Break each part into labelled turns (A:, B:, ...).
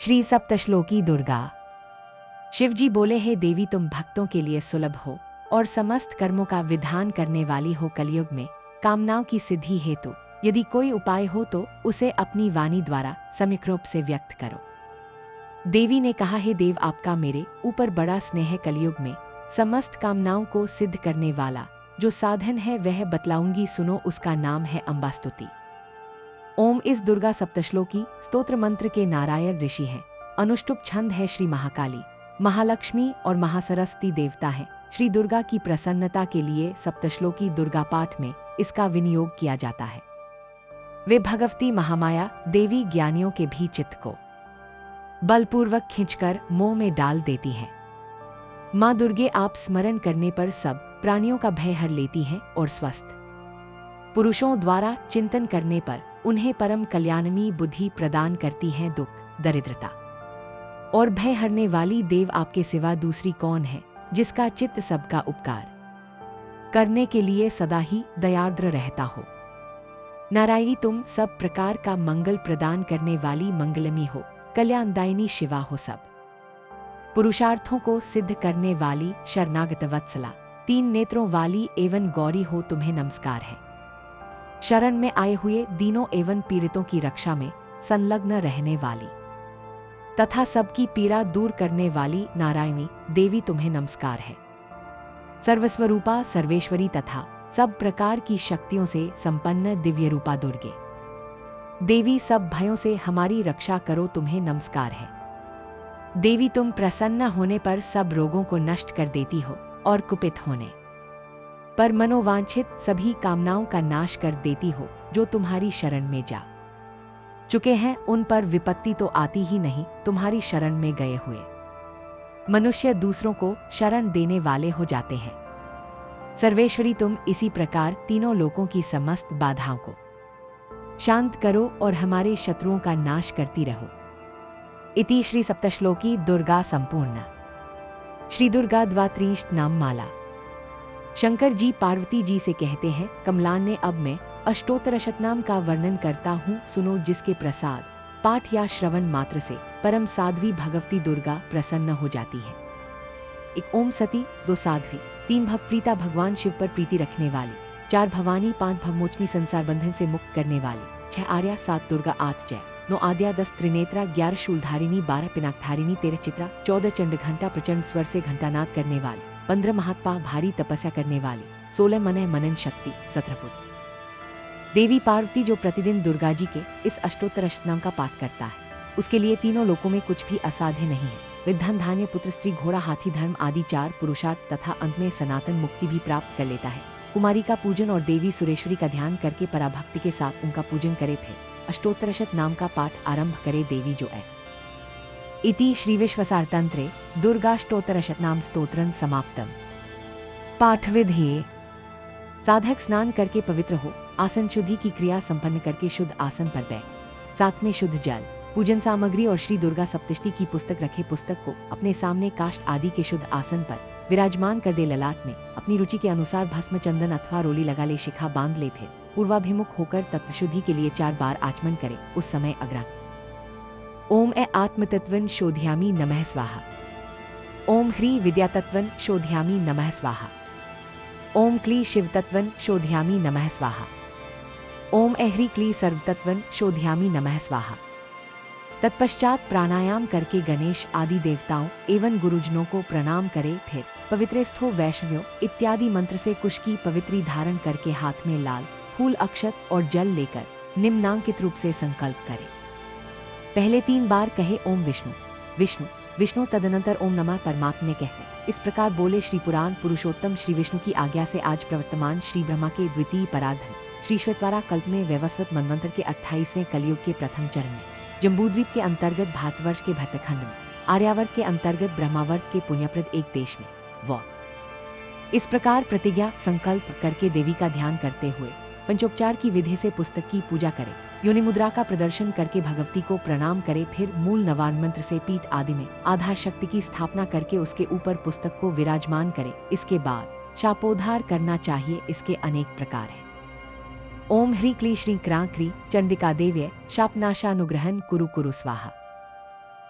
A: श्री सप्तश्लोकी दुर्गा। शिवजी बोले, हे देवी, तुम भक्तों के लिए सुलभ हो और समस्त कर्मों का विधान करने वाली हो। कलयुग में कामनाओं की सिद्धि हेतु यदि कोई उपाय हो तो उसे अपनी वाणी द्वारा सम्यक रूप से व्यक्त करो। देवी ने कहा, हे देव, आपका मेरे ऊपर बड़ा स्नेह है। कलयुग में समस्त कामनाओं को सिद्ध करने वाला जो साधन है वह बतलाऊंगी, सुनो। उसका नाम है अम्बास्तुति। ओम इस दुर्गा सप्तश्लोकी स्तोत्र मंत्र के नारायण ऋषि हैं। अनुष्टुप छंद है। श्री महाकाली, महालक्ष्मी और महासरस्वती देवता हैं। श्री दुर्गा की प्रसन्नता के लिए सप्तश्लोकी दुर्गा पाठ में इसका विनियोग किया जाता है। वे भगवती महामाया देवी ज्ञानियों के भी चित्त को बलपूर्वक खींचकर मोह में डाल देती हैं। माँ दुर्गे आप स्मरण करने पर सब प्राणियों का भय हर लेती हैं और स्वस्थ पुरुषों द्वारा चिंतन करने पर उन्हें परम कल्याणमयी बुद्धि प्रदान करती हैं। दुख, दरिद्रता और भय हरने वाली देव आपके सिवा दूसरी कौन है जिसका चित्त सबका उपकार करने के लिए सदा ही दयार्द्र रहता हो। नारायणी, तुम सब प्रकार का मंगल प्रदान करने वाली मंगलमयी हो, कल्याणदायिनी शिवा हो। सब पुरुषार्थों को सिद्ध करने वाली शरणागत वत्सला, तीन नेत्रों वाली एवं गौरी हो, तुम्हें नमस्कार है। शरण में आए हुए दीनों एवं पीड़ितों की रक्षा में संलग्न रहने वाली तथा सबकी पीड़ा दूर करने वाली नारायणी देवी, तुम्हें नमस्कार है। सर्वस्वरूपा सर्वेश्वरी तथा सब प्रकार की शक्तियों से संपन्न दिव्य रूपा दुर्गे देवी, सब भयों से हमारी रक्षा करो, तुम्हें नमस्कार है। देवी, तुम प्रसन्न होने पर सब रोगों को नष्ट कर देती हो और कुपित होने पर मनोवांछित सभी कामनाओं का नाश कर देती हो। जो तुम्हारी शरण में जा चुके हैं उन पर विपत्ति तो आती ही नहीं, तुम्हारी शरण में गए हुए मनुष्य दूसरों को शरण देने वाले हो जाते हैं। सर्वेश्वरी, तुम इसी प्रकार तीनों लोकों की समस्त बाधाओं को शांत करो और हमारे शत्रुओं का नाश करती रहो। इति श्री सप्तश्लोकी दुर्गा संपूर्ण। श्री दुर्गा द्वात्रिंशत् नाम माला। शंकर जी पार्वती जी से कहते हैं, कमलान ने, अब मैं अष्टोत्तर शतनाम का वर्णन करता हूँ, सुनो। जिसके प्रसाद पाठ या श्रवण मात्र से परम साध्वी भगवती दुर्गा प्रसन्न हो जाती है। 1 ओम सती, 2 साध्वी, 3 भवप्रीता भगवान शिव पर प्रीति रखने वाली, 4 भवानी, 5 भवमोचनी संसार बंधन से मुक्त करने वाली, 6 आर्या, 7 दुर्गा, 8 जय, 9 आद्या, 10 त्रिनेत्रा, 11 शूलधारिणी, 12 पिनाकधारिणी, 13 चित्रा, 14 चंड घंटा प्रचंड स्वर से घंटानाद करने वाली, 15 महात्मा भारी तपस्या करने वाली, 16 मनय मनन शक्ति, 17 पुत्र देवी पार्वती। जो प्रतिदिन दुर्गा जी के इस अष्टोत्तर अष्टनाम का पाठ करता है उसके लिए तीनों लोकों में कुछ भी असाध्य नहीं है। वे धन, धान्य, पुत्र, स्त्री, घोड़ा, हाथी, धर्म आदि 4 पुरुषार्थ तथा अंत में सनातन मुक्ति भी प्राप्त कर लेता है। कुमारी का पूजन और देवी सुरेश्वरी का ध्यान करके पराभक्ति के साथ उनका पूजन करे, फिर अष्टोत्तरशत नाम का पाठ आरंभ करे देवी जो ऐसा। इति श्री विश्वसारतंत्रे दुर्गाष्टोत्तरशतनाम स्तोत्रं समाप्तम। पाठ विधि। साधक स्नान करके पवित्र हो, आसन शुद्धि की क्रिया संपन्न करके शुद्ध आसन पर बैठ, साथ में शुद्ध जल, पूजन सामग्री और श्री दुर्गा सप्तशती की पुस्तक रखे। पुस्तक को अपने सामने काष्ठ आदि के शुद्ध आसन पर विराजमान कर दे। ललाट में अपनी रुचि के अनुसार भस्म, चंदन अथवा रोली लगा ले, शिखा बांध ले, फिर पूर्वाभिमुख होकर तत्व शुद्धि के लिए 4 बार आचमन करे। उस समय अग्रा ओम ए आत्मतत्वं शोधयामि नमः स्वाहा, ओम ह्री विद्यातत्वं शोधयामि नमः स्वाहा, ओम क्ली शिवतत्वं शोधयामि नमः स्वाहा, ओम ऐह्री क्ली सर्वतत्वं शोधयामि नमः स्वाहा। तत्पश्चात प्राणायाम करके गणेश आदि देवताओं एवं गुरुजनों को प्रणाम करे, फिर पवित्रेस्थो वैष्णव्यो इत्यादि मंत्र से कुश की पवित्री धारण करके हाथ में लाल फूल, अक्षत और जल लेकर निम्नांकित रूप से संकल्प करे। पहले 3 बार कहे ओम विष्णु विष्णु विष्णु, तदनंतर ओम नमः परमात्मने कहते। इस प्रकार बोले श्री पुराण पुरुषोत्तम श्री विष्णु की आज्ञा से आज प्रवर्तमान श्री ब्रह्मा के द्वितीय पराधन श्री श्वेतवारा कल्प में वैवस्वत मनवंतर के 28वें कलयुग के प्रथम चरण में, जम्बूद्वीप के अंतर्गत भारतवर्ष के भरतखंड में, आर्यावर्त के अंतर्गत ब्रह्मावर्त के पुण्यप्रद एक देश में वो इस प्रकार प्रतिज्ञा संकल्प करके देवी का ध्यान करते हुए पंचोपचार की विधि से पुस्तक की पूजा करे। योनि मुद्रा का प्रदर्शन करके भगवती को प्रणाम करे, फिर मूल नवान मंत्र से पीठ आदि में आधार शक्ति की स्थापना करके उसके ऊपर पुस्तक को विराजमान करे। इसके बाद शापोद्धार करना चाहिए। इसके अनेक प्रकार है। ओम ह्री क्ली श्री क्रां क्री चंडिका देव्य शापनाशानुग्रहण कुरु कुरु स्वाहा।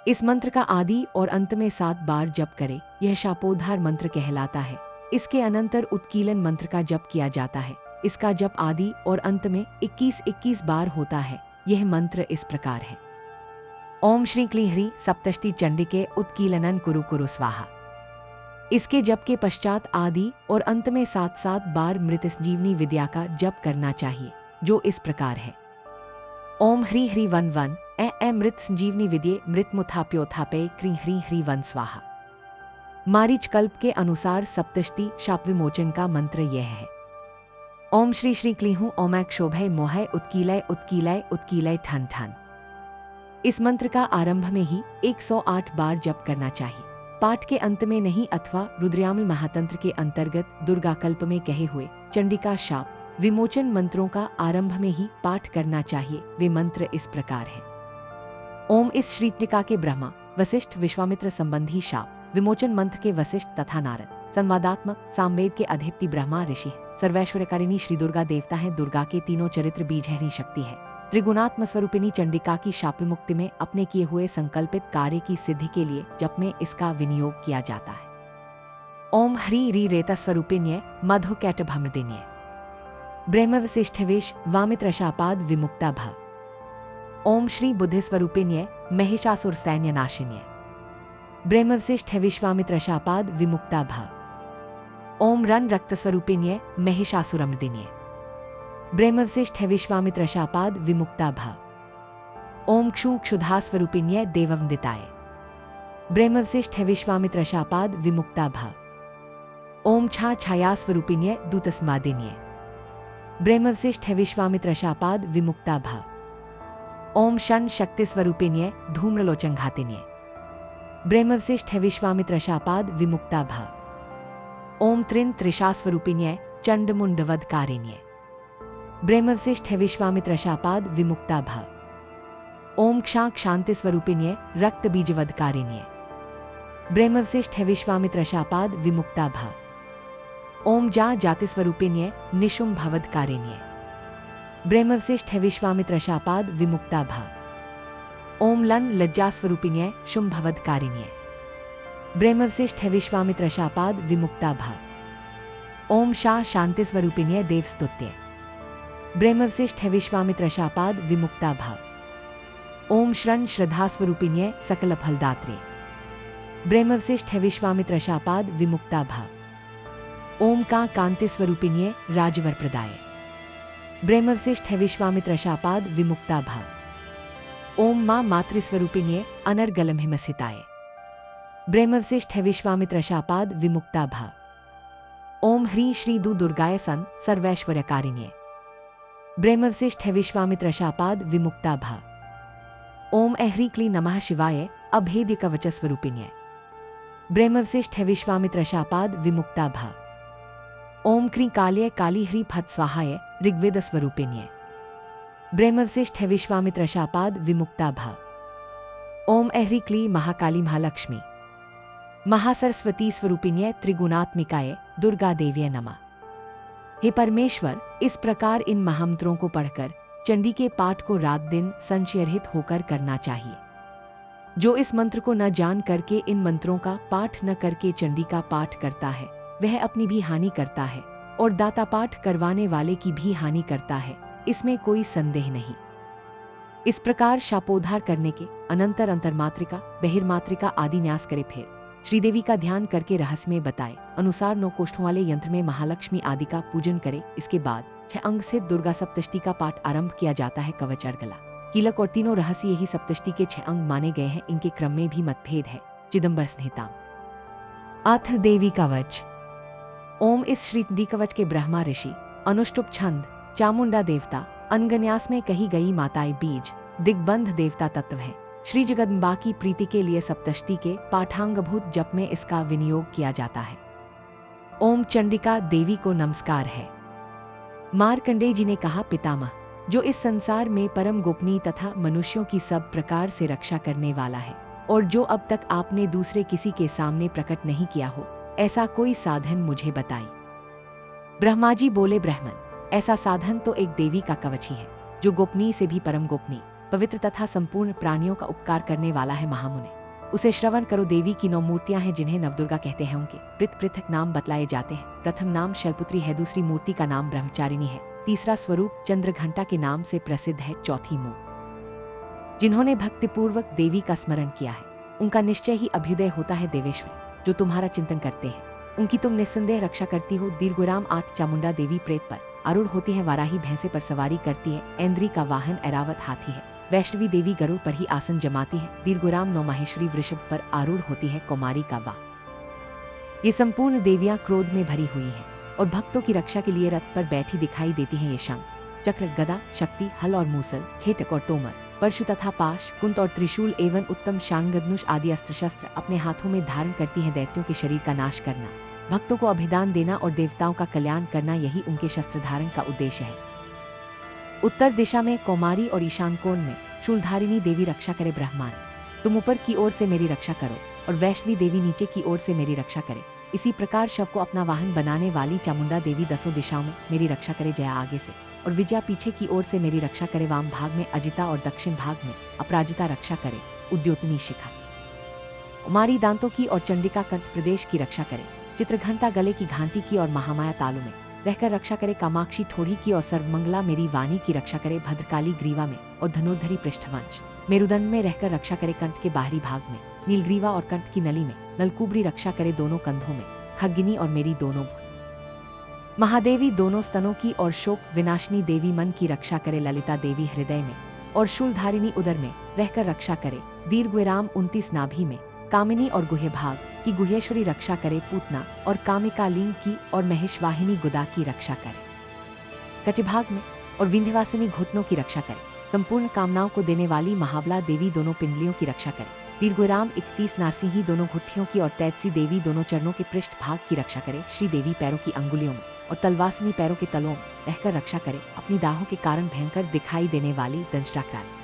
A: इस मंत्र का आदि और अंत में 7 बार जप करे, यह शापोद्धार मंत्र कहलाता है। इसके अनंतर उत्कीलन मंत्र का जप किया जाता है। इसका जप आदि और अंत में 21-21 बार होता है। यह मंत्र इस प्रकार है। ओम श्री क्लीं ह्रीं सप्तष्टि चंडिके उत्कीलनन कुरु कुरु स्वाहा। इसके जप के पश्चात आदि और अंत में 7-7 बार मृत संजीवनी विद्या का जप करना चाहिए, जो इस प्रकार है। ओम ह्रीं ह्रीं वन वन ए मृत संजीवनी विद्ये मृत मुथाप्योथापे क्रीं ह्रीं ह्रीं वन स्वाहा। मारीच कल्प के अनुसार सप्तष्टि शाप विमोचन का मंत्र यह है। ओम श्री श्री क्लीं ओमै क्षोभय मोहय उत्कीलय उत्कीलय उत्कीलय ठन ठन। इस मंत्र का आरंभ में ही 108 बार जप करना चाहिए। पाठ के अंत में नहीं अथवा रुद्रयामिल महातंत्र के अंतर्गत दुर्गा कल्प में कहे हुए चंडिका शाप विमोचन मंत्रों का आरंभ में ही पाठ करना चाहिए। वे मंत्र इस प्रकार है। ओम इस श्रीटिका के ब्रह्मा वशिष्ठ विश्वामित्र संबंधी शाप विमोचन मंत्र के वशिष्ठ तथा नारद संवादात्मक सामवेद के अधिपति ब्रह्मा ऋषि सर्वैश्वर्यकारिणी श्री दुर्गा देवता है। दुर्गा के तीनों चरित्र बीजहरी शक्ति है। त्रिगुणात्म स्वरूपिणी चंडिका की शाप विमुक्ति में अपने किए हुए संकल्पित कार्य की सिद्धि के लिए जप में इसका विनियोग किया जाता है। ओम ह्री री रेता स्वरूपिण्य मधु कैटभमृदिन्य ब्रह्म वशिष्ठवेश वामित्रशापाद विमुक्ता भ। ओम श्री बुद्धि स्वरूपिण्य महिषासुर सैन्य नाशिन्य ब्रह्म वशिष्ठ विश्वामित्रशापाद विमुक्ता भ। ओम रन रक्त स्वरूपिण्य महिषासुरमर्दिन्य ब्रह्म वशिष्ठ विश्वामित्रशापाद विमुक्ता भ। ओम क्षु क्षुधा स्वरूपिण्य देववंदिताय ब्रह्म वशिष्ठ विश्वामित्रशापाद विमुक्ता भ। ओम छा छाया स्वरूपिण्य दूतस्मादिन्य ब्रह्म वशिष्ठ विश्वामित्रशापाद विमुक्ता भ। ओम शन शक्ति स्वरूपिण्य धूम्रलोचनघातिन्य ब्रह्म वशिष्ठ विश्वामित्रशापाद विमुक्ता भ। ओम त्रिन त्रिषा स्वरूपिण्य चंडमुंडवधकारिण्य ब्रह्म वशिष्ठ विश्वामित्रशापाद विमुक्ता भ। ओम क्षा क्षांति स्वरूपिण्य रक्त बीजवधकारिण्य ब्रह्म वशिष्ठ विश्वामित्रशापाद विमुक्ता भ। ओम जा जाति स्वरूपिण्य निशुम भवधकारिण्य ब्रह्म वशिष्ठ विश्वामित्रशापाद विमुक्ता भ। ओम लन लज्जा स्वरूपिण्य शुंभवधकारिण्य ब्रह्म वशिष्ठ विश्वामित्रशापाद विमुक्ता भ। ओम शा शांति स्वरूपिण्य देवस्तुत्य ब्रह्म वशिष्ठ विश्वामित्रशापाद विमुक्ता भ। ओम श्रन श्रद्धा स्वरूपिण्य सकल फलदात्रे ब्रह्म वशिष्ठ विश्वामित्रशापाद विमुक्ता भ। ओम का कांति स्वरूपिण्य राजवर प्रदाय ब्रह्म वशिष्ठ विश्वामित्रशापाद विमुक्ता भ। ओम मां मातृस्वरूपिण्य अनर्गलम हिमसिताय ब्रह्म वशिष्ठ विश्वामित्रशापाद विमुक्ता भ। ओम ह्रीं श्री दु दुर्गाय सन सर्वैश्वर्यकारिण्य ब्रह्म वशिष्ठ विश्वामित्रशापाद विमुक्ता भ। ओम ऐह्रीं क्लीं नमः शिवाय अभेद्य कवच स्वरूपिण्य ब्रह्म वशिष्ठ विश्वामित्रशापाद विमुक्ता भ। ओम क्रीं काल्य काली ह्रीं फट स्वाहाय ऋग्वेद स्वरूपिण्य ब्रह्म वशिष्ठ विश्वामित्रशापाद विमुक्ता भ। ओम ऐह्रीं क्लीं महाकाली महालक्ष्मी महासरस्वती स्वरूपिण्य त्रिगुणात्मिकाय दुर्गा देव्य नमः। हे परमेश्वर, इस प्रकार इन महामंत्रों को पढ़कर चंडी के पाठ को रात दिन संशयरहित होकर करना चाहिए। जो इस मंत्र को न जान करके इन मंत्रों का पाठ न करके चंडी का पाठ करता है, वह अपनी भी हानि करता है और दाता पाठ करवाने वाले की भी हानि करता है, इसमें कोई संदेह नहीं। इस प्रकार शापोद्धार करने के अनंतर अंतर्मात्रिका बहिर्मात्रिका आदि न्यास करे। फिर श्रीदेवी का ध्यान करके रहस्य में बताए अनुसार 9 कोष्ठों वाले यंत्र में महालक्ष्मी आदि का पूजन करे। इसके बाद 6 अंग से दुर्गा सप्तष्टि का पाठ आरंभ किया जाता है। कवच अर्गला कीलक और तीनों रहस्य यही सप्तष्टि के 6 अंग माने गए हैं। इनके क्रम में भी मतभेद है। चिदंबर संहिता। अथ देवी कवच। ओम इस श्री कवच के ब्रह्मा ऋषि अनुष्टुप छंद चामुंडा देवता अनगन्यास में कही गई माताएं बीज दिग्बंध देवता तत्व है। श्री जगदम्बा की प्रीति के लिए सप्तष्टि के पाठांगभूत जप में इसका विनियोग किया जाता है। ओम चंडिका देवी को नमस्कार है। मार्कंडेय जी ने कहा, पितामह, जो इस संसार में परम गोपनीय तथा मनुष्यों की सब प्रकार से रक्षा करने वाला है और जो अब तक आपने दूसरे किसी के सामने प्रकट नहीं किया हो, ऐसा कोई साधन मुझे बताई। ब्रह्मा जी बोले, ब्राह्मण, ऐसा साधन तो एक देवी का कवच ही है, जो गोपनीय से भी परम गोपनीय पवित्र तथा संपूर्ण प्राणियों का उपकार करने वाला है महामुने। उसे श्रवण करो। देवी की 9 मूर्तियां हैं जिन्हें नवदुर्गा कहते हैं। उनके पृथक पृथक नाम बतलाए जाते हैं। प्रथम नाम शैलपुत्री है, दूसरी मूर्ति का नाम ब्रह्मचारिणी है, तीसरा स्वरूप चंद्रघंटा के नाम से प्रसिद्ध है, चौथी मूर्ति जिन्होंने भक्तिपूर्वक देवी का स्मरण किया है उनका निश्चय ही अभ्युदय होता है। देवेश्वरी जो तुम्हारा चिंतन करते हैं उनकी तुम निस्संदेह रक्षा करती हो। दीर्घविराम 8 चामुंडा देवी प्रेत पर आरूढ़ होती है, वाराही भैंसे पर सवारी करती है, ऐन्द्री का वाहन ऐरावत हाथी है, वैष्णवी देवी गरुड़ पर ही आसन जमाती है, दीर्घविराम 9 माहेश्वरी वृषभ पर आरूढ़ होती है, कौमारी का वाहन। ये संपूर्ण देवियां क्रोध में भरी हुई हैं और भक्तों की रक्षा के लिए रथ पर बैठी दिखाई देती हैं। ये शंख, चक्र, गदा, शक्ति, हल और मूसल, खेटक और तोमर, परशु तथा पाश, कुंत और त्रिशूल एवं उत्तम शांगधनुष आदि अस्त्र शस्त्र अपने हाथों में धारण करती हैं। दैत्यों के शरीर का नाश करना, भक्तों को अभिदान देना और देवताओं का कल्याण करना, यही उनके शस्त्र धारण का उद्देश्य है। उत्तर दिशा में कौमारी और ईशान कोण में शूलधारिणी देवी रक्षा करे। ब्रह्मानी तुम ऊपर की ओर से मेरी रक्षा करो और वैष्णवी देवी नीचे की ओर से मेरी रक्षा करे। इसी प्रकार शव को अपना वाहन बनाने वाली चामुंडा देवी 10 दिशाओं में मेरी रक्षा करे। जया आगे से और विजया पीछे की ओर से मेरी रक्षा करे। वाम भाग में अजिता और दक्षिण भाग में अपराजिता रक्षा करे। उद्योतनी शिखा कुमारी दांतों की और चंडिका कंठ प्रदेश की रक्षा करे। चित्रघंटा गले की घांटी की और महामाया तालु में रहकर रक्षा करे। कामाक्षी ठोड़ी की और सर्वमंगला मेरी वाणी की रक्षा करे। भद्रकाली ग्रीवा में और धनुर्धरी पृष्ठवंश मेरुदंड में रहकर रक्षा करे। कंठ के बाहरी भाग में नीलग्रीवा और कंठ की नली में नलकुबरी रक्षा करे। दोनों कंधों में खग्गिनी और मेरी दोनों महादेवी दोनों स्तनों की और शोक विनाशिनी देवी मन की रक्षा करे। ललिता देवी हृदय में और शूलधारिणी उदर में रहकर रक्षा करे। दीर्घविराम 29 नाभि में कामिनी और गुह्य भाग की गुह्येश्वरी रक्षा करे। पूतना और कामिकालिंग की और महेशवाहिनी गुदा की रक्षा करे। कटिभाग में और विंध्यवासिनी घुटनों की रक्षा करे। संपूर्ण कामनाओं को देने वाली महाबला देवी दोनों पिंडलियों की रक्षा करे। दीर्घविराम 31 नारसिंही दोनों घुट्टियों की और तैतसी देवी दोनों चरणों के पृष्ठ भाग की रक्षा करे। श्री देवी पैरों की अंगुलियों में और तलवासिनी पैरों के तलों में रहकर रक्षा करे। अपनी दाहों के कारण भयंकर दिखाई देने वाली दंष्ट्राकारिणी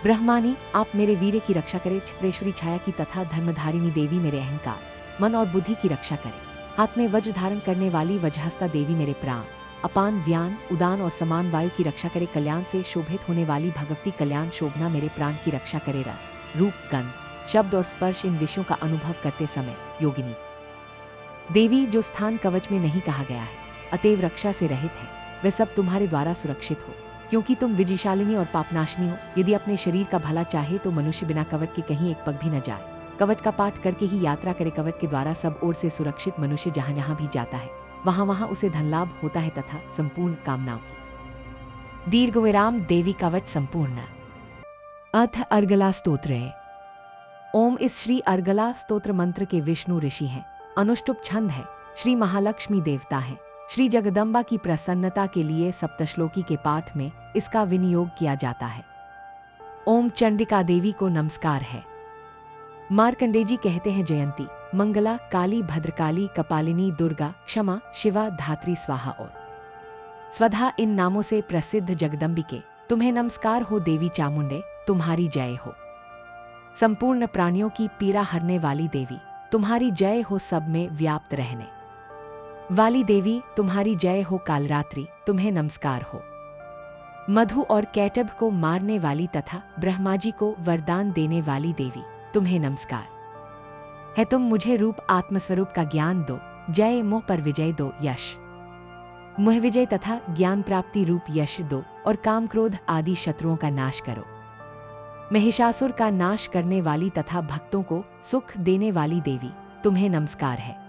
A: ब्रह्मानी आप मेरे वीर्य की रक्षा करे। चित्रेश्वरी छाया की तथा धर्मधारिणी देवी मेरे अहंकार, मन और बुद्धि की रक्षा करे। हाथ में वज्र धारण करने वाली वज्रहस्ता देवी मेरे प्राण, अपान, व्यान, उदान और समान वायु की रक्षा करे। कल्याण से शोभित होने वाली भगवती कल्याण शोभना मेरे प्राण की रक्षा करे। रस, रूप, गंध, शब्द और स्पर्श इन विषयों का अनुभव करते समय योगिनी देवी जो स्थान कवच में नहीं कहा गया है अतएव रक्षा से रहित है, वह सब तुम्हारे द्वारा सुरक्षित हो, क्योंकि तुम विजयशालिनी और पापनाशिनी हो। यदि अपने शरीर का भला चाहे तो मनुष्य बिना कवच के कहीं एक पग भी न जाए। कवच का पाठ करके ही यात्रा करे। कवच के द्वारा सब ओर से सुरक्षित मनुष्य जहाँ जहाँ भी जाता है वहाँ वहाँ उसे धन लाभ होता है तथा संपूर्ण कामनाओं की। दीर्घविराम देवी कवच संपूर्ण। अथ अर्गला स्तोत्र है। ओम इस श्री अर्गला स्तोत्र मंत्र के विष्णु ऋषि हैं। अनुष्टुप छंद है। श्री महालक्ष्मी देवता है। श्री जगदम्बा की प्रसन्नता के लिए सप्तश्लोकी के पाठ में इसका विनियोग किया जाता है। ओम चंडिका देवी को नमस्कार है। मार्कंडेय जी कहते हैं जयंती, मंगला, काली, भद्रकाली, कपालिनी, दुर्गा, क्षमा, शिवा, धात्री, स्वाहा और स्वधा इन नामों से प्रसिद्ध जगदम्बिके तुम्हें नमस्कार हो। देवी चामुंडे तुम्हारी जय हो। संपूर्ण प्राणियों की पीड़ा हरने वाली देवी तुम्हारी जय हो। सब में व्याप्त रहने वाली देवी तुम्हारी जय हो। कालरात्रि तुम्हें नमस्कार हो। मधु और कैटभ को मारने वाली तथा ब्रह्मा जी को वरदान देने वाली देवी तुम्हें नमस्कार है। तुम मुझे रूप आत्मस्वरूप का ज्ञान दो। जय मोह पर विजय दो। यश मोह विजय तथा ज्ञान प्राप्ति रूप यश दो और काम क्रोध आदि शत्रुओं का नाश करो। महिषासुर का नाश करने वाली तथा भक्तों को सुख देने वाली देवी तुम्हें नमस्कार है।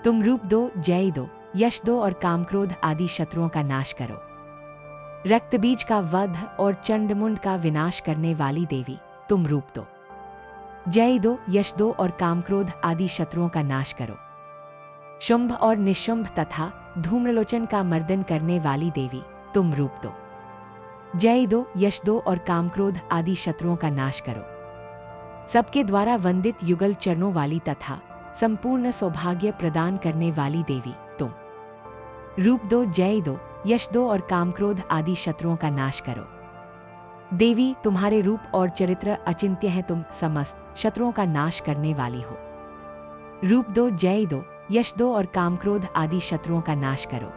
A: तुम रूप दो, जय दो, यश दो और काम क्रोध आदि शत्रुओं का नाश करो। रक्त बीज का वध और चंडमुंड का विनाश करने वाली देवी तुम रूप दो, जय दो, यश दो और काम क्रोध आदि शत्रुओं का नाश करो। शुंभ और निशुंभ तथा धूम्रलोचन का मर्दन करने वाली देवी तुम रूप दो, जय दो, यश दो और काम क्रोध आदि शत्रुओं का नाश करो। सबके द्वारा वंदित युगल चरणों वाली तथा संपूर्ण सौभाग्य प्रदान करने वाली देवी तुम रूप दो, जय दो, यश दो और काम क्रोध आदि शत्रुओं का नाश करो। देवी तुम्हारे रूप और चरित्र अचिंत्य है। तुम समस्त शत्रुओं का नाश करने वाली हो। रूप दो, जय दो, यश दो और काम क्रोध आदि शत्रुओं का नाश करो।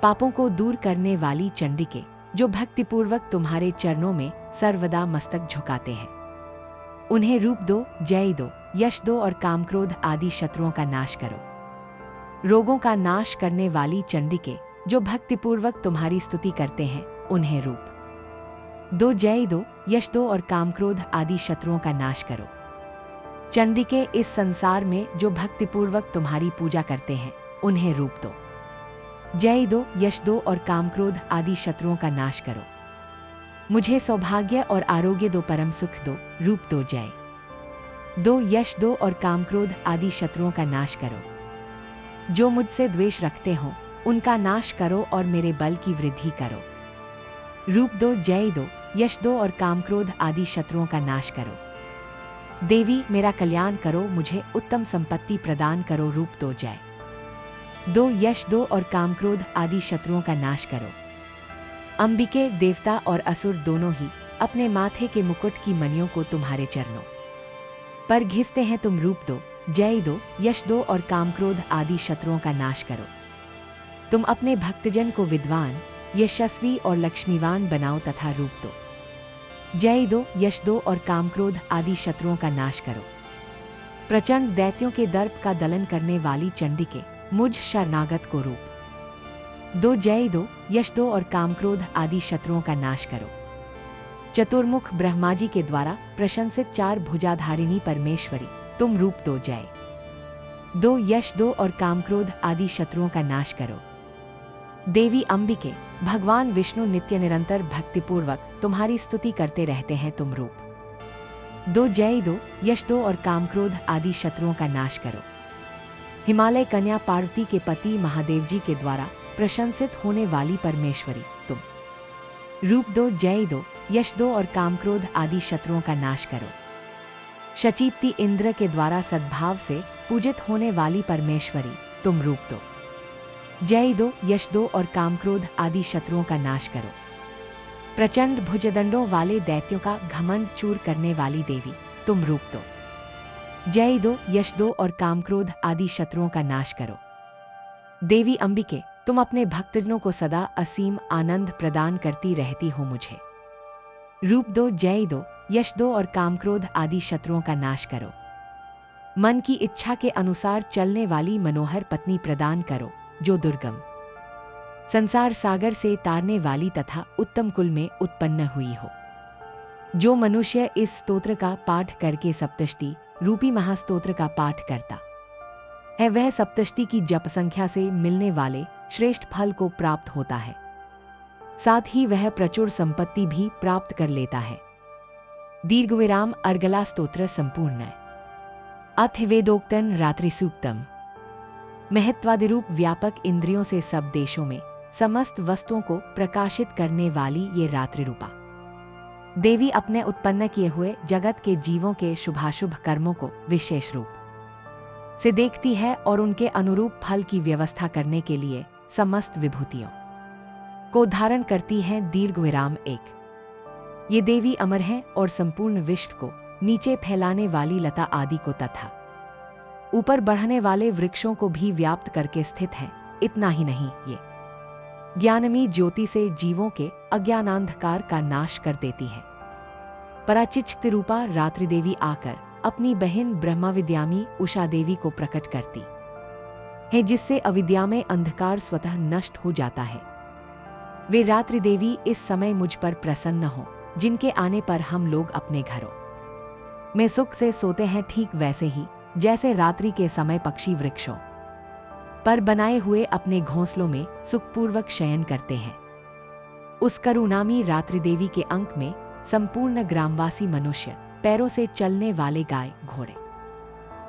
A: पापों को दूर करने वाली चंडिके जो भक्तिपूर्वक तुम्हारे चरणों में सर्वदा मस्तक झुकाते हैं। उन्हें रूप दो, जय दो, यश दो और कामक्रोध आदि शत्रुओं का नाश करो। रोगों का नाश करने वाली चंडिके, जो भक्तिपूर्वक तुम्हारी स्तुति करते हैं, उन्हें रूप दो, जय दो, यश दो और कामक्रोध आदि शत्रुओं का नाश करो। चंडिके, इस संसार में जो भक्तिपूर्वक तुम्हारी पूजा करते हैं, उन्हें रूप दो, जय दो, यश दो और कामक्रोध आदि शत्रुओं का नाश करो। मुझे सौभाग्य और आरोग्य दो, परम सुख दो, रूप दो, जय दो, यश दो और कामक्रोध आदि शत्रुओं का नाश करो। जो मुझसे द्वेष रखते हों, उनका नाश करो और मेरे बल की वृद्धि करो। रूप दो, जय दो, यश दो और कामक्रोध आदि शत्रुओं का नाश करो। देवी, मेरा कल्याण करो, मुझे उत्तम संपत्ति प्रदान करो। रूप दो, जय दो, यश दो और कामक्रोध आदि शत्रुओं का नाश करो। अंबिके, देवता और असुर दोनों ही अपने माथे के मुकुट की मणियों को तुम्हारे चरणों पर घिसते हैं। तुम रूप दो, जय दो, यश दो और कामक्रोध आदि शत्रुओं का नाश करो। तुम अपने भक्तजन को विद्वान, यशस्वी और लक्ष्मीवान बनाओ तथा रूप दो, जय दो, यश दो और कामक्रोध आदि शत्रुओं का नाश करो। प्रचंड दैत्यों के दर्प का दलन करने वाली चंडिके, मुझ शरणागत को रूप दो, जय दो, यश दो और कामक्रोध आदि शत्रुओं का नाश करो। चतुर्मुख ब्रह्मा जी के द्वारा प्रशंसित चार भुजाधारिणी परमेश्वरी, तुम रूप दो, जय दो, यश दो और कामक्रोध आदि शत्रुओं का नाश करो। देवी अंबिके, भगवान विष्णु नित्य निरंतर भक्तिपूर्वक तुम्हारी स्तुति करते रहते हैं। तुम रूप दो, जय दो, यश दो और कामक्रोध आदि शत्रुओं का नाश करो। हिमालय कन्या पार्वती के पति महादेव जी के द्वारा प्रशंसित होने वाली परमेश्वरी, तुम रूप दो, जय दो, यश दो और कामक्रोध आदि शत्रुओं का नाश करो। शचीपति इंद्र के द्वारा सद्भाव से पूजित होने वाली परमेश्वरी, तुम रूप दो, जय दो, यश दो और कामक्रोध आदि शत्रुओं का नाश करो। प्रचंड भुजदंडों वाले दैत्यों का घमंड चूर करने वाली देवी, तुम रूप दो, जय दो, यश दो और कामक्रोध आदि शत्रुओं का नाश करो। देवी अंबिके, तुम अपने भक्तजनों को सदा असीम आनंद प्रदान करती रहती हो। मुझे रूप दो, जय दो, यश दो और कामक्रोध आदि शत्रुओं का नाश करो। मन की इच्छा के अनुसार चलने वाली मनोहर पत्नी प्रदान करो, जो दुर्गम संसार सागर से तारने वाली तथा उत्तम कुल में उत्पन्न हुई हो। जो मनुष्य इस स्तोत्र का पाठ करके सप्तशती रूपी महास्तोत्र का पाठ करता है, वह सप्तशती की जप संख्या से मिलने वाले श्रेष्ठ फल को प्राप्त होता है। साथ ही वह प्रचुर संपत्ति भी प्राप्त कर लेता है। दीर्घ विराम अर्गला स्तोत्र संपूर्ण। अथ वेदोक्तन रात्रि सूक्तम। महत्वादिरूप व्यापक इंद्रियों से सब देशों में समस्त वस्तुओं को प्रकाशित करने वाली ये रात्रि रूपा देवी अपने उत्पन्न किए हुए जगत के जीवों के शुभाशुभ कर्मों को विशेष रूप से देखती है और उनके अनुरूप फल की व्यवस्था करने के लिए समस्त विभूतियों को धारण करती है। दीर्घ विराम 1। ये देवी अमर है और संपूर्ण विश्व को नीचे फैलाने वाली लता आदि को तथा ऊपर बढ़ने वाले वृक्षों को भी व्याप्त करके स्थित है। इतना ही नहीं, ये ज्ञानमयी ज्योति से जीवों के अज्ञानांधकार का नाश कर देती है। पराचित रूपा रात्रि देवी आकर अपनी बहन ब्रह्मा विद्यामी उषा देवी को प्रकट करती है, जिससे अविद्या में अंधकार स्वतः नष्ट हो जाता है। वे रात्रि देवी इस समय मुझ पर प्रसन्न हो, जिनके आने पर हम लोग अपने घरों में सुख से सोते हैं, ठीक वैसे ही जैसे रात्रि के समय पक्षी वृक्षों पर बनाए हुए अपने घोंसलों में सुखपूर्वक शयन करते हैं। उस करुणामी रात्रि देवी के अंक में संपूर्ण ग्रामवासी मनुष्य, पैरों से चलने वाले गाय, घोड़े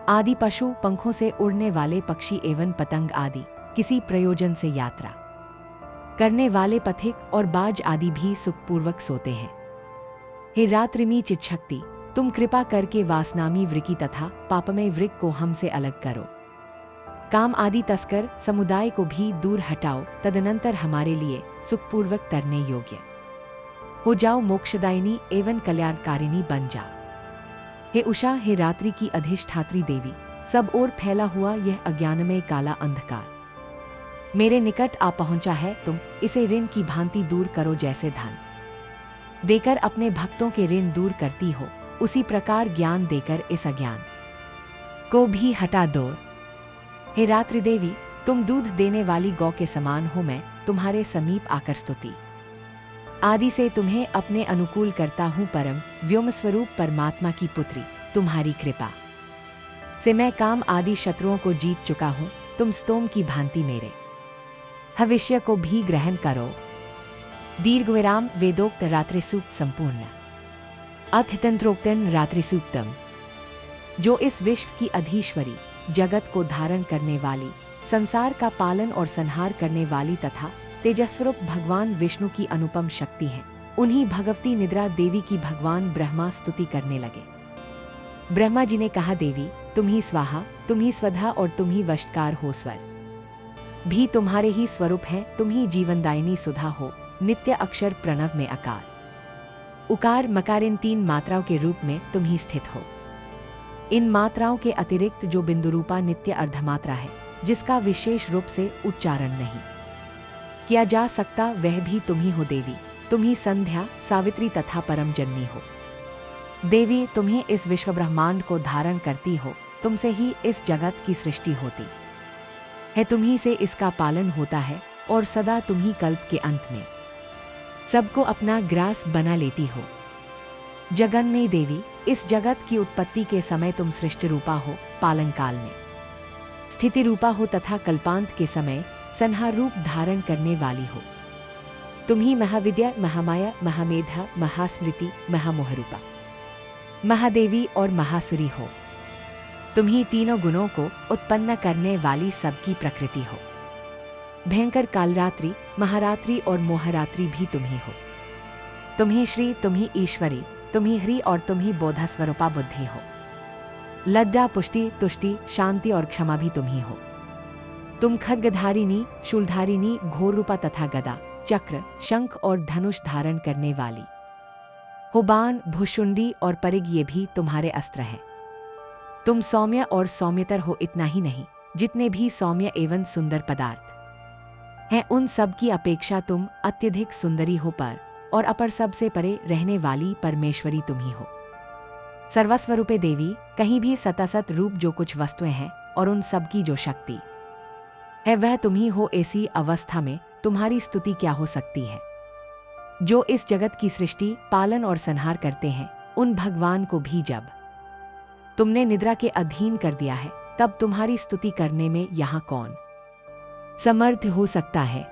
A: आदि पशु, पंखों से उड़ने वाले पक्षी एवं पतंग आदि किसी प्रयोजन से यात्रा करने वाले पथिक और बाज आदि भी सुखपूर्वक सोते हैं। हे रात्रिमी चिच्छक्ति, तुम कृपा करके वासनामी वृकी तथा पापमय वृक को हमसे अलग करो। काम आदि तस्कर समुदाय को भी दूर हटाओ, तदनंतर हमारे लिए सुखपूर्वक तरने योग्य हो जाओ, मोक्षदायिनी एवं कल्याणकारिणी बन जाओ। हे उषा, हे रात्रि की अधिष्ठात्री देवी, सब ओर फैला हुआ यह अज्ञानमय काला अंधकार मेरे निकट आ पहुंचा है, तुम इसे ऋण की भांति दूर करो। जैसे धन देकर अपने भक्तों के ऋण दूर करती हो, उसी प्रकार ज्ञान देकर इस अज्ञान को भी हटा दो। हे रात्रि देवी, तुम दूध देने वाली गौ के समान हो। मैं तुम्हारे समीप आकर स्तुति आदि से तुम्हें अपने अनुकूल करता हूँ। परम व्योम स्वरूप परमात्मा की पुत्री, तुम्हारी कृपा से मैं काम आदि शत्रुओं को जीत चुका हूँ। तुम स्तोम की भांति मेरे भविष्य को भी ग्रहण करो। दीर्घ विराम। वेदोक्त रात्रि सूक्त संपूर्ण। अथ तंत्रोक्तन रात्रि सूक्तम। जो इस विश्व की अधीश्वरी, जगत को धारण करने वाली, संसार का पालन और संहार करने वाली तथा तेजस्वरूप भगवान विष्णु की अनुपम शक्ति है, उन्हीं भगवती निद्रा देवी की भगवान ब्रह्मा स्तुति करने लगे। ब्रह्मा जी ने कहा, देवी तुम ही स्वाहा, तुम ही स्वधा और तुम ही वशकार हो। स्वर भी तुम्हारे ही स्वरूप है। तुम ही जीवनदायिनी सुधा हो। नित्य अक्षर प्रणव में अकार उकार मकार, इन 3 मात्राओं के रूप में तुम ही स्थित हो। इन मात्राओं के अतिरिक्त जो बिंदु रूपा नित्य अर्धमात्रा है, जिसका विशेष रूप से उच्चारण नहीं किया जा सकता, वह भी तुम ही हो। देवी तुम ही संध्या, सावित्री तथा परम जननी हो। देवी तुम ही इस विश्व ब्रह्मांड को धारण करती हो। तुमसे ही इस जगत की सृष्टि होती है, तुम ही से इसका पालन होता है और सदा तुम ही कल्प के अंत में सबको अपना ग्रास बना लेती हो। जगन्मयी देवी, इस जगत की उत्पत्ति के समय तुम सृष्टि रूपा हो, पालन काल में स्थिति रूपा हो तथा कल्पांत के समय संहार रूप धारण करने वाली हो। तुम ही महाविद्या, महामाया, महामेधा, महास्मृति, महामोहरूपा, महादेवी और महासुरी हो। तुम ही तीनों गुणों को उत्पन्न करने वाली सबकी प्रकृति हो। भयंकर कालरात्रि, महारात्रि और मोहरात्रि भी तुम ही हो। तुम ही श्री, तुम ही ईश्वरी, तुम ही हरि और तुम ही बोधा स्वरूपा बुद्धि हो। लज्जा, पुष्टि, तुष्टि, शांति और क्षमा भी तुम ही हो। तुम खड्गधारिणी, शूलधारिणी, घोर रूपा तथा गदा, चक्र, शंख और धनुष धारण करने वाली हो। बाण, भुशुंडी और परिग ये भी तुम्हारे अस्त्र हैं। तुम सौम्य और सौम्यतर हो। इतना ही नहीं, जितने भी सौम्य एवं सुंदर पदार्थ हैं, उन सब की अपेक्षा तुम अत्यधिक सुंदरी हो। पर और अपर सबसे परे रहने वाली परमेश्वरी तुम ही हो। सर्वस्वरूपे देवी, कहीं भी सतासत रूप जो कुछ वस्तुएं हैं और उन सब की जो शक्ति है, वह तुम ही हो। ऐसी अवस्था में तुम्हारी स्तुति क्या हो सकती है। जो इस जगत की सृष्टि, पालन और संहार करते हैं, उन भगवान को भी जब तुमने निद्रा के अधीन कर दिया है, तब तुम्हारी स्तुति करने में यहाँ कौन समर्थ हो सकता है।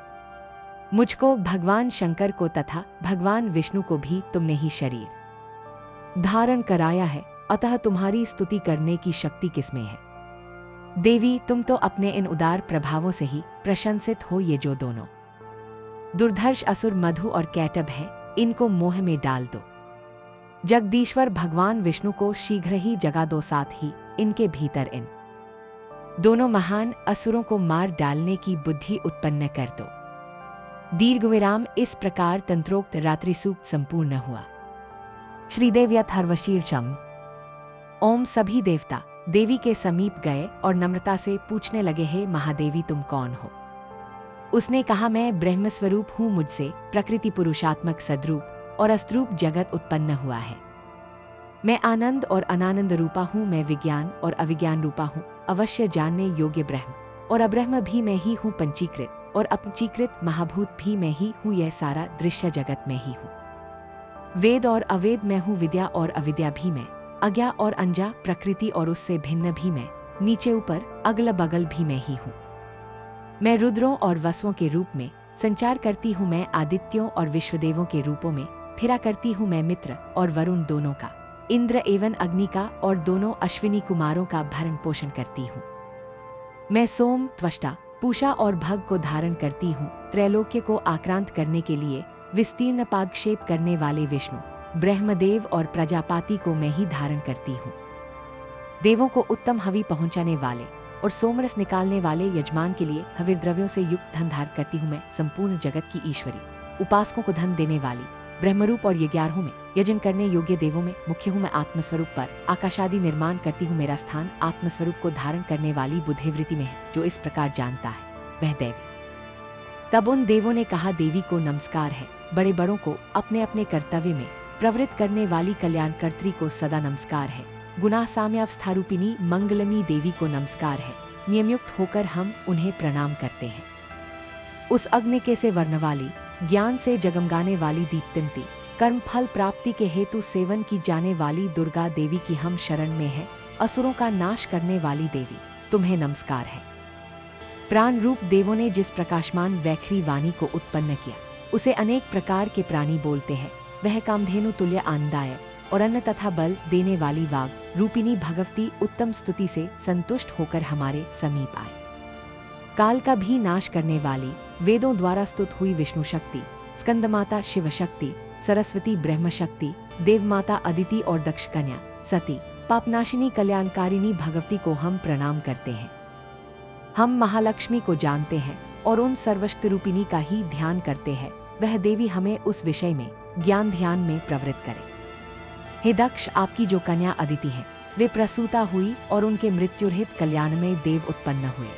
A: मुझको, भगवान शंकर को तथा भगवान विष्णु को भी तुमने ही शरीर धारण कराया है, अतः तुम्हारी स्तुति करने की शक्ति किसमें है। देवी तुम तो अपने इन उदार प्रभावों से ही प्रशंसित हो। ये जो दोनों दुर्धर्ष असुर मधु और कैटब हैं, इनको मोह में डाल दो। जगदीश्वर भगवान विष्णु को शीघ्र ही जगा दो, साथ ही इनके भीतर इन दोनों महान असुरों को मार डालने की बुद्धि उत्पन्न कर दो। दीर्घ विराम। इस प्रकार तंत्रोक्त रात्रि सूक्त संपूर्ण हुआ। श्रीदेव यथर्वशीर्षम। ओम। सभी देवता देवी के समीप गए और नम्रता से पूछने लगे, हे महादेवी तुम कौन हो। उसने कहा, मैं ब्रह्मस्वरूप हूँ। मुझसे प्रकृति पुरुषात्मक सद्रूप और अस्त्रूप जगत उत्पन्न हुआ है। मैं आनंद और अनानंद रूपा हूँ। मैं विज्ञान और अविज्ञान रूपा हूँ। अवश्य जानने योग्य ब्रह्म और अब्रह्म भी मैं ही हूँ। पंचीकृत और अपंचीकृत महाभूत भी मैं ही हूँ। यह सारा दृश्य जगत मैं ही हूँ। वेद और अवेद मैं हूँ। विद्या और अविद्या भी मैं। अज्ञा और अंजा, प्रकृति और उससे भिन्न भी मैं। नीचे ऊपर, अगल बगल भी मैं ही हूँ। मैं रुद्रों और वसुओं के रूप में संचार करती हूँ। मैं आदित्यों और विश्वदेवों के रूपों में फिरा करती हूँ। मैं मित्र और वरुण दोनों का, इंद्र एवं अग्नि का और दोनों अश्विनी कुमारों का भरण पोषण करती हूँ। मैं सोम, त्वष्टा, पूषा और भग को धारण करती हूँ। त्रैलोक्य को आक्रांत करने के लिए विस्तीर्ण पादक्षेप करने वाले विष्णु, ब्रह्मदेव और प्रजापति को मैं ही धारण करती हूँ। देवों को उत्तम हवि पहुँचाने वाले और सोमरस निकालने वाले यजमान के लिए हविर द्रव्यों से युक्त धन धारण करती हूँ। मैं संपूर्ण जगत की ईश्वरी, उपासकों को धन देने वाली, ब्रह्मरूप और 11 में यजन करने योग्य देवों में मुख्य हूँ। मैं आत्मस्वरूप पर आकाशादि निर्माण करती हूँ। मेरा स्थान आत्मस्वरूप को धारण करने वाली बुद्धिवृत्ति में है। जो इस प्रकार जानता है, वह दैवी तब उन देवों ने कहा, देवी को नमस्कार है। बड़े बड़ों को अपने अपने कर्तव्य में प्रवृत्त करने वाली कल्याणकर्त्री को सदा नमस्कार है। गुनाह साम्यावस्थारूपिणी मंगलमी देवी को नमस्कार है। नियमयुक्त होकर हम उन्हें प्रणाम करते हैं। उस अग्नि के से वर्ण वाली, ज्ञान से जगमगाने वाली दीप्तिमती, कर्म फल प्राप्ति के हेतु सेवन की जाने वाली दुर्गा देवी की हम शरण में है। असुरों का नाश करने वाली देवी, तुम्हें नमस्कार है। प्राण रूप देवों ने जिस प्रकाशमान वैखरी वाणी को उत्पन्न किया, उसे अनेक प्रकार के प्राणी बोलते हैं। वह कामधेनु तुल्य आनंदायक और अन्न तथा बल देने वाली वाग रूपिणी भगवती उत्तम स्तुति से संतुष्ट होकर हमारे समीप आए। काल का भी नाश करने वाली, वेदों द्वारा स्तुत हुई विष्णु शक्ति, स्कंदमाता शिव शक्ति, सरस्वती ब्रह्म शक्ति, देवमाता अदिति और दक्ष कन्या, सती, पापनाशिनी कल्याणकारिणी भगवती को हम प्रणाम करते हैं। हम महालक्ष्मी को जानते हैं और उन सर्वशक्ति रूपिणी का ही ध्यान करते हैं। वह देवी हमें उस विषय में ज्ञान ध्यान में प्रवृत्त करे। हे दक्ष, आपकी जो कन्या अदिति है, वे प्रसूता हुई और उनके मृत्युरहित कल्याण में देव उत्पन्न हुए।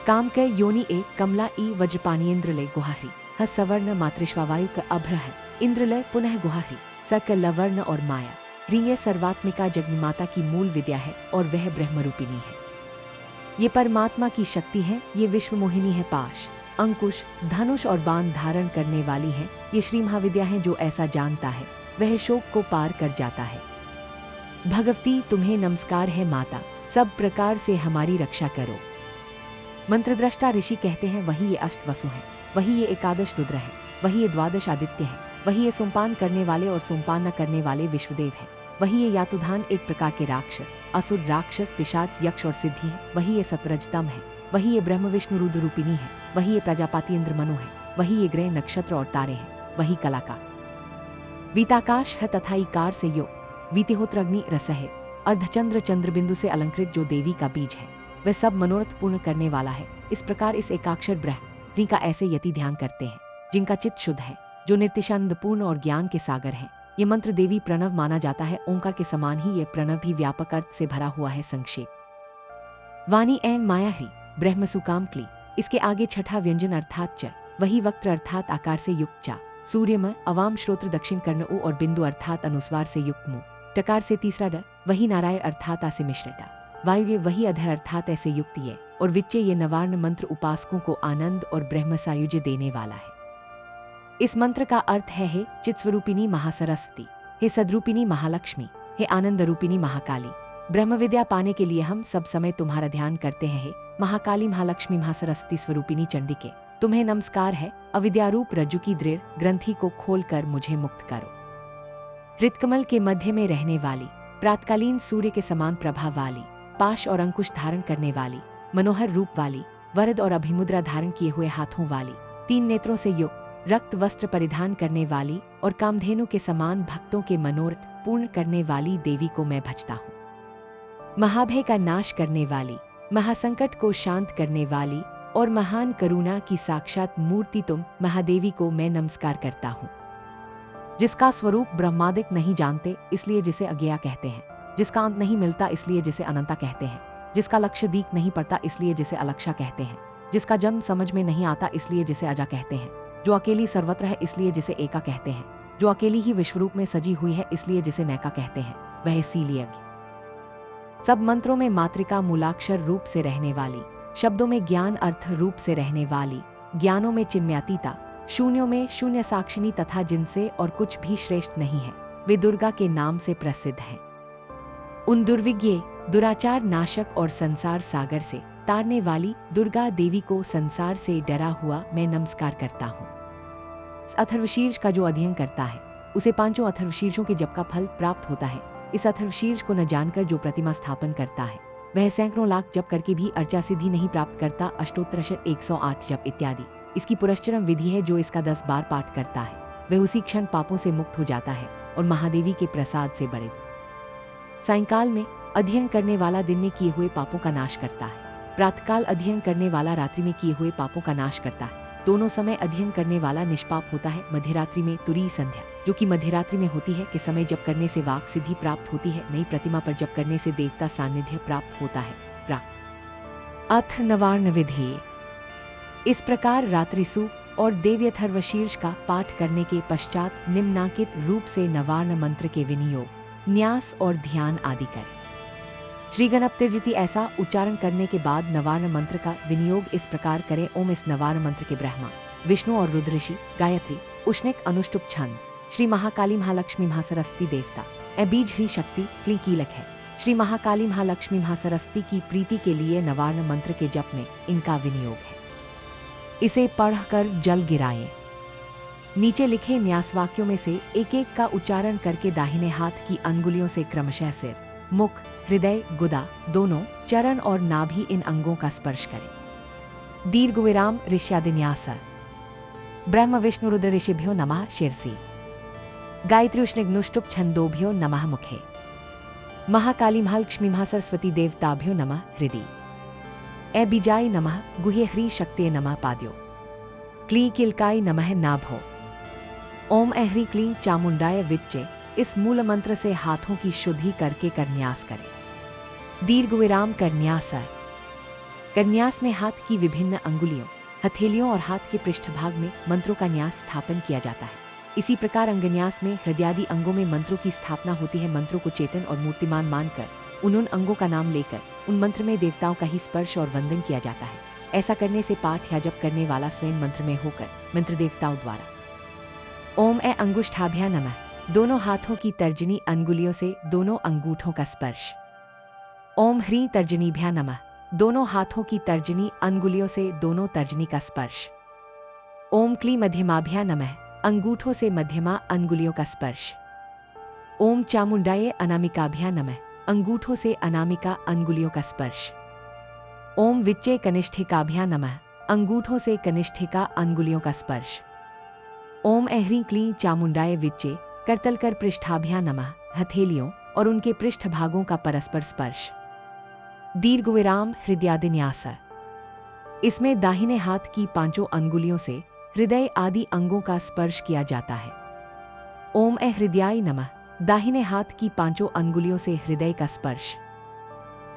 A: काम के योनि ए कमला ई वज्रपानीन्द्रलय गुहारी ह सवर्ण मातृश्वावायु क अभ्र है इंद्रलय पुनः गुहारी स लवर्ण और माया रिंगे सर्वात्मिका जगन्माता की मूल विद्या है और वह ब्रह्म रूपिणी है। ये परमात्मा की शक्ति है। ये विश्व मोहिनी है। पाश, अंकुश, धनुष और बाण धारण करने वाली है। ये श्री महाविद्या है। जो ऐसा जानता है वह शोक को पार कर जाता है। भगवती, तुम्हें नमस्कार है माता, सब प्रकार से हमारी रक्षा करो। मंत्रद्रष्टा ऋषि कहते हैं, वही ये अष्ट वसु है, वही ये एकादश रुद्र है, वही ये द्वादश आदित्य है, वही ये सोमपान करने वाले और सोमपान न करने वाले विश्वदेव है, वही ये यातुधान एक प्रकार के राक्षस, असुर, राक्षस, पिशाच, यक्ष और सिद्धि है, वही ये सतरजतम है, वही ये ब्रह्म विष्णु रुद्र रूपिणी है, वही ये प्रजापति इंद्र मनु है, वही ये ग्रह नक्षत्र और तारे हैं, वही कलाकार वीताकाश है तथा इकार से योग, वीतिहोत्र अग्नि रस है, अर्धचंद्र चंद्रबिंदु से अलंकृत जो देवी का बीज है, वह सब मनोरथ पूर्ण करने वाला है। इस प्रकार इस एकाक्षर ब्रह्म का ऐसे यति ध्यान करते हैं जिनका चित्त शुद्ध है, जो निर्तिशानंद पूर्ण और ज्ञान के सागर हैं। ये मंत्र देवी प्रणव माना जाता है। ओंकार के समान ही ये प्रणव भी व्यापक अर्थ से भरा हुआ है। संक्षेप वाणी एम माया ही ब्रह्म सुकाम क्ली। इसके आगे छठा व्यंजन अर्थात च, वही वक्त्र अर्थात आकार से युक्त चा, सूर्यमय, अवाम, श्रोत्र, दक्षिण कर्ण उ और बिंदु अर्थात अनुस्वार से युक्त मुंह, टकार से तीसरा ड, वही नारायण अर्थात आ से मिश्रता, वायु ये वही अधर अर्थात ऐसे युक्त ये, और विच्चे ये नवार्ण मंत्र उपासकों को आनंद और ब्रह्म सायुज्य देने वाला है। इस मंत्र का अर्थ है, हे चित्स्वरूपिणी महासरस्वती, हे सद्रूपिणी महालक्ष्मी, हे आनंद रूपिणी महाकाली। ब्रह्म विद्या पाने के लिए हम सब समय तुम्हारा ध्यान करते हैं। हे महाकाली, महालक्ष्मी, महासरस्वती स्वरूपिणी चंडिके, तुम्हें नमस्कार है। अविद्यारूप रज्जु की दृढ़ ग्रंथि को खोलकर मुझे मुक्त करो। हृतकमल के मध्य में रहने वाली, प्रातकालीन सूर्य के समान प्रभा वाली, पाश और अंकुश धारण करने वाली, मनोहर रूप वाली, वरद और अभिमुद्रा धारण किए हुए हाथों वाली, 3 नेत्रों से युक्त, रक्त वस्त्र परिधान करने वाली और कामधेनु के समान भक्तों के मनोरथ पूर्ण करने वाली देवी को मैं भजता हूँ। महाभय का नाश करने वाली, महासंकट को शांत करने वाली और महान करुणा की साक्षात मूर्ति तुम महादेवी को मैं नमस्कार करता हूँ। जिसका स्वरूप ब्रह्मादिक नहीं जानते, इसलिए जिसे अज्ञेया कहते हैं, जिसका अंत नहीं मिलता, इसलिए जिसे अनंता कहते हैं, जिसका लक्ष्य दीक नहीं पड़ता, इसलिए जिसे अलक्षा कहते हैं, जिसका जन्म समझ में नहीं आता, इसलिए जिसे अजा कहते हैं, जो अकेली सर्वत्र है, इसलिए जिसे एका कहते हैं, जो अकेली ही विश्वरूप में सजी हुई है, इसलिए जिसे नैका कहते हैं, वह इसीलिए सब मंत्रों में मातृका मूलाक्षर रूप से रहने वाली, शब्दों में ज्ञान अर्थ रूप से रहने वाली, ज्ञानों में चिन्मयातीता, शून्यों में शून्य साक्षिणी तथा जिनसे और कुछ भी श्रेष्ठ नहीं है, वे दुर्गा के नाम से प्रसिद्ध हैं। उन दुर्विज्ञ, दुराचार नाशक और संसार सागर से तारने वाली दुर्गा देवी को संसार से डरा हुआ मैं नमस्कार करता हूँ। अथर्वशीर्ष का जो अध्ययन करता है, उसे 5 अथर्वशीर्षों के जप का फल प्राप्त होता है। इस अथर्वशीर्ष को न जानकर जो प्रतिमा स्थापन करता है, वह सैकड़ों लाख जप करके भी अर्चा सिद्धि नहीं प्राप्त करता। अष्टोत्तरशत 108 जप इत्यादि इसकी पुरश्चरम विधि है। जो इसका 10 बार पाठ करता है, वह उसी क्षण पापों से मुक्त हो जाता है और महादेवी के प्रसाद से बड़े सायंकाल में अध्ययन करने वाला दिन में किए हुए पापों का नाश करता है। प्रातःकाल अध्ययन करने वाला रात्रि में किए हुए पापों का नाश करता है। दोनों समय अध्ययन करने वाला निष्पाप होता है। मध्यरात्रि में तुरी संध्या, जो कि मध्यरात्रि में होती है, के समय जप करने से वाक सिद्धि प्राप्त होती है। नई प्रतिमा पर जप करने से देवता सान्निध्य प्राप्त होता है। अथ नवार्ण विधि। इस प्रकार रात्रिसु और देव्यथर्वशीर्ष का पाठ करने के पश्चात निम्नांकित रूप से नवार्ण मंत्र के विनियोग, न्यास और ध्यान आदि करें। श्री गणपतिर्जिति ऐसा उच्चारण करने के बाद नवार्ण मंत्र का विनियोग इस प्रकार करें। ओम इस नवार्ण मंत्र के ब्रह्मा, विष्णु और रुद्र ऋषि, गायत्री, उष्णिक, अनुष्टुप छंद, श्री महाकाली महालक्ष्मी महासरस्वती देवता ए बीज ही शक्ति क्ली कीलक है। श्री महाकाली महालक्ष्मी महासरस्वती की प्रीति के लिए नवार्ण मंत्र के जप में इनका विनियोग है। इसे पढ़कर जल गिराएं। नीचे लिखे न्यास वाक्यों में से एक एक का उच्चारण करके दाहिने हाथ की अंगुलियों से क्रमशः सिर, मुख, हृदय, गुदा, दोनों चरण और नाभि इन अंगों का स्पर्श करें। दीर्घ विराम ऋष्यादिन्यास। ब्रह्म विष्णु रुद्र ऋषिभ्यो नमः शिरसि। गायत्री उष्णिग्नुष्टुप छंदोभ्यो नमः मुखे। महाकाली महालक्ष्मी महासरस्वती देवताभ्यो नमः हृदि। ए बीजाय नमः गुह्य ह्री शक्तिये नमः पाद्यो। क्ली किलकाय नमः नाभो। ओम ह्री क्लीं चामुंडाय विच्चे। इस मूल मंत्र से हाथों की शुद्धि करके करन्यास करें। दीर्घ विराम करन्यास। करन्यास में हाथ की विभिन्न अंगुलियों, हथेलियों और हाथ के पृष्ठभाग में मंत्रों का न्यास स्थापन किया जाता है। इसी प्रकार अंगन्यास में हृदयादि अंगों में मंत्रों की स्थापना होती है। मंत्रों को चेतन और मूर्तिमान मानकर उन अंगों का नाम लेकर उन मंत्र में देवताओं का ही स्पर्श और वंदन किया जाता है। ऐसा करने से पाठ या जप करने वाला स्वयं मंत्र में होकर मंत्र देवताओं द्वारा। ओम ए अंगुष्ठाभ्या नमः। दोनों हाथों की तर्जनी अंगुलियों से दोनों अंगूठों का स्पर्श। ओम ह्रीं तर्जनीभ्या नमः। दोनों हाथों की तर्जनी अंगुलियों से दोनों तर्जनी का स्पर्श। ओम क्ली मध्यमाभ्या नमः। अंगूठों से मध्यमा अंगुलियों का स्पर्श। ओम चामुंडाये अनामिकाभ्या नमः। अंगूठों से अनामिका अंगुलियों का स्पर्श। ओम विच्चे कनिष्ठिकाभ्या नमः। अंगूठों से कनिष्ठिका अंगुलियों का स्पर्श। ओम ह्रीं क्लीं चामुंडाये विच्चे करतलकर पृष्ठाभ्या नमः। हथेलियों और उनके पृष्ठ भागों का परस्पर स्पर्श। दीर्घ विराम हृदयादिन्यास। इसमें दाहिने हाथ की पांचों अंगुलियों से हृदय आदि अंगों का स्पर्श किया जाता है। ओम हृदयाय नमः। दाहिने हाथ की पांचों अंगुलियों से हृदय का स्पर्श।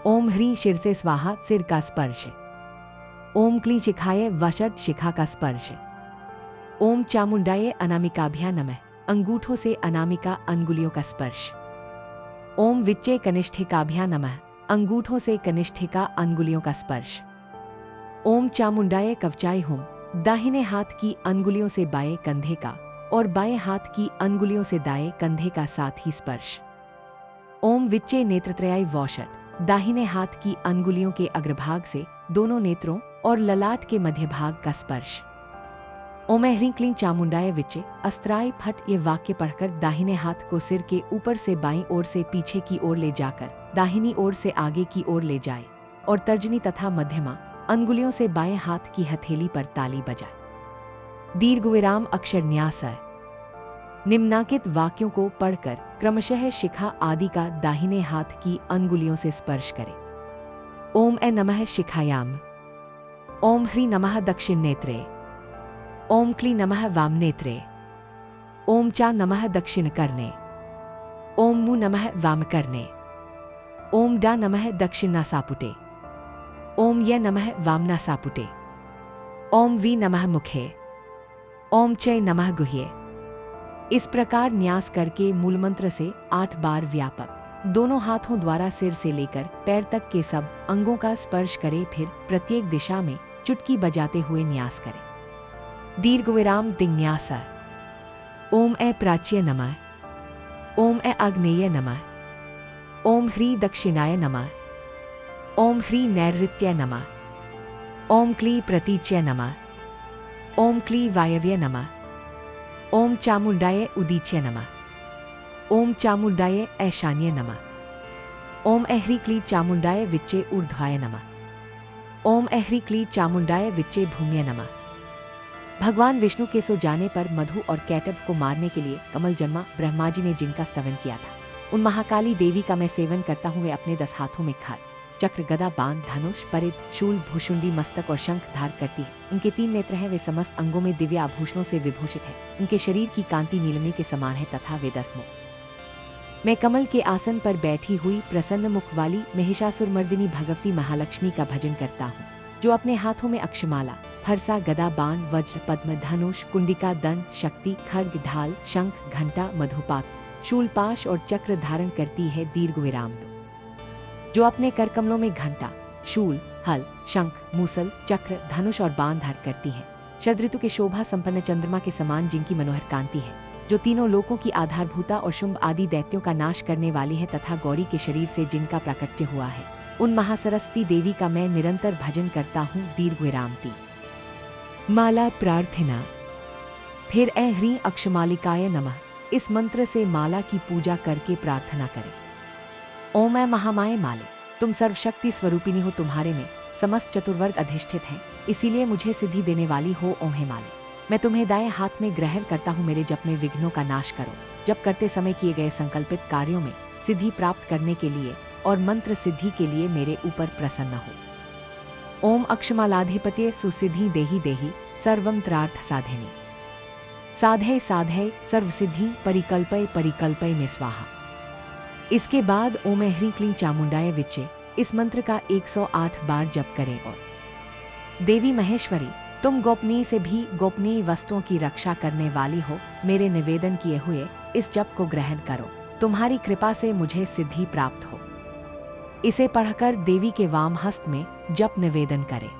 A: ओम ह्रीं शिरसे स्वाहा। सिर का स्पर्श। ओम क्लीं शिखाय वषट। शिखा का स्पर्श। ओम चामुंडाये अनामिकाभ्या नमः। अंगूठों से अनामिका अंगुलियों का स्पर्श। ओम विच्चे कनिष्ठिकाभ्या नमः। अंगूठों से कनिष्ठिका अंगुलियों का स्पर्श। ओम चामुंडाये कवचाय हुम। दाहिने हाथ की अंगुलियों से बाएं कंधे का और बाएं हाथ की अंगुलियों से दाएं कंधे का साथ ही स्पर्श। ओम विच्चे नेत्रत्रयाय वौषट। दाहिने हाथ की अंगुलियों के अग्रभाग से दोनों नेत्रों और ललाट के मध्य भाग का स्पर्श। ओम ह्रीं क्लीं चामुंडाय विच्चे अस्त्राय फट। ये वाक्य पढ़कर दाहिने हाथ को सिर के ऊपर से बाईं ओर से पीछे की ओर ले जाकर दाहिनी ओर से आगे की ओर ले जाए और तर्जनी तथा मध्यमा अंगुलियों से बाएं हाथ की हथेली पर ताली बजाए। दीर्घ विराम अक्षर न्यास। निम्नांकित वाक्यों को पढ़कर क्रमशः शिखा आदि का दाहिने हाथ की अंगुलियों से स्पर्श करें। ओम नमः शिखायाम। ओम ह्रीं नमः दक्षिण नेत्रे। ओम क्ली नमः वाम नेत्रे। ओम चा नमः दक्षिण कर्णे। ओम मु नमः वाम कर्णे। ओम डा नमः दक्षिण नासापुटे। ओम य नमः वाम नासापुटे। ओम वी नमः मुखे। ओम चय नमः गुह्ये। इस प्रकार न्यास करके मूलमंत्र से 8 बार व्यापक दोनों हाथों द्वारा सिर से लेकर पैर तक के सब अंगों का स्पर्श करें। फिर प्रत्येक दिशा में चुटकी बजाते हुए न्यास करें। दीर्घ विराम दिन्यास। ओम प्राच्य नमः। ओम आग्नेय नमः। ओम ह्रीं दक्षिणाय नमः। ओम ह्रीं नैऋत्य नमः। ओम क्ली प्रतीच्य नमः। ओम क्ली वायव्य नमः। ओम चामुंडाय उदीच्य नमः। ओम चामुंडाय ऐशान्य नमः। ओम ह्रीं क्ली चामुंडाय विच्चे ऊर्ध्वाय नमः। ओम ह्रीं क्ली चामुंडाय विच्चे भूम्य नमः। भगवान विष्णु के सो जाने पर मधु और कैटब को मारने के लिए कमल जन्मा ब्रह्मा जी ने जिनका स्तवन किया था, उन महाकाली देवी का मैं सेवन करता हूँ। वे अपने 10 हाथों में खाल, चक्र, गदा, बाण, धनुष, परिध, शूल, भूषुंडी, मस्तक और शंख धार करती है। उनके 3 नेत्र हैं। वे समस्त अंगों में दिव्य आभूषणों से विभूषित है। उनके शरीर की कांति नीलमणि के समान है तथा वे 10 मुख। मैं कमल के आसन पर बैठी हुई प्रसन्न मुख वाली महिषासुरमर्दिनी भगवती महालक्ष्मी का भजन करता हूँ। जो अपने हाथों में अक्षमाला, फरसा, गदा, बाण, वज्र, पद्म, धनुष, कुंडिका, दंड, शक्ति, खड्ग, ढाल, शंख, घंटा, मधुपात, शूलपाश और चक्र धारण करती है। दीर्घ विराम दो। जो अपने कर कमलों में घंटा, शूल, हल, शंख, मूसल, चक्र, धनुष और बाण धारण करती है। शरद ऋतु के शोभा संपन्न चंद्रमा के समान जिनकी मनोहर कांति है, जो तीनों लोकों की आधारभूता और शुंभ आदि दैत्यों का नाश करने वाली है तथा गौरी के शरीर से जिनका प्राकट्य हुआ है, उन महासरस्वती देवी का मैं निरंतर भजन करता हूँ। दीर्घ विराम ती। माला प्रार्थना। फिर ऐ ह्रीं अक्षमालिकाय नमः इस मंत्र से माला की पूजा करके प्रार्थना करें। ओम ऐ महामाये माले, तुम सर्वशक्ति स्वरूपिणी हो, तुम्हारे में समस्त चतुर्वर्ग अधिष्ठित हैं, इसीलिए मुझे सिद्धि देने वाली हो। ओम हे माले, मैं तुम्हें दाएं हाथ में ग्रहण करता हूँ। मेरे जप में विघ्नों का नाश करो। जप करते समय किए गए संकल्पित कार्यों में सिद्धि प्राप्त करने के लिए और मंत्र सिद्धि के लिए मेरे ऊपर प्रसन्न हो। ओम अक्षमालाधिपत्ये सुसिद्धि देहि देहि सर्वं त्रार्थ साधिनी। साधय साधय सर्वसिद्धि परिकल्पय परिकल्पय में स्वाहा। इसके बाद ओम ह्रीं क्लीं चामुंडाय विच्चे इस मंत्र का 108 बार जप करें। और देवी महेश्वरी, तुम गोपनीय से भी गोपनीय वस्तुओं की रक्षा करने वाली हो, मेरे निवेदन किए हुए इस जप को ग्रहण करो। तुम्हारी कृपा से मुझे सिद्धि प्राप्त हो। इसे पढ़कर देवी के वाम हस्त में जप निवेदन करें।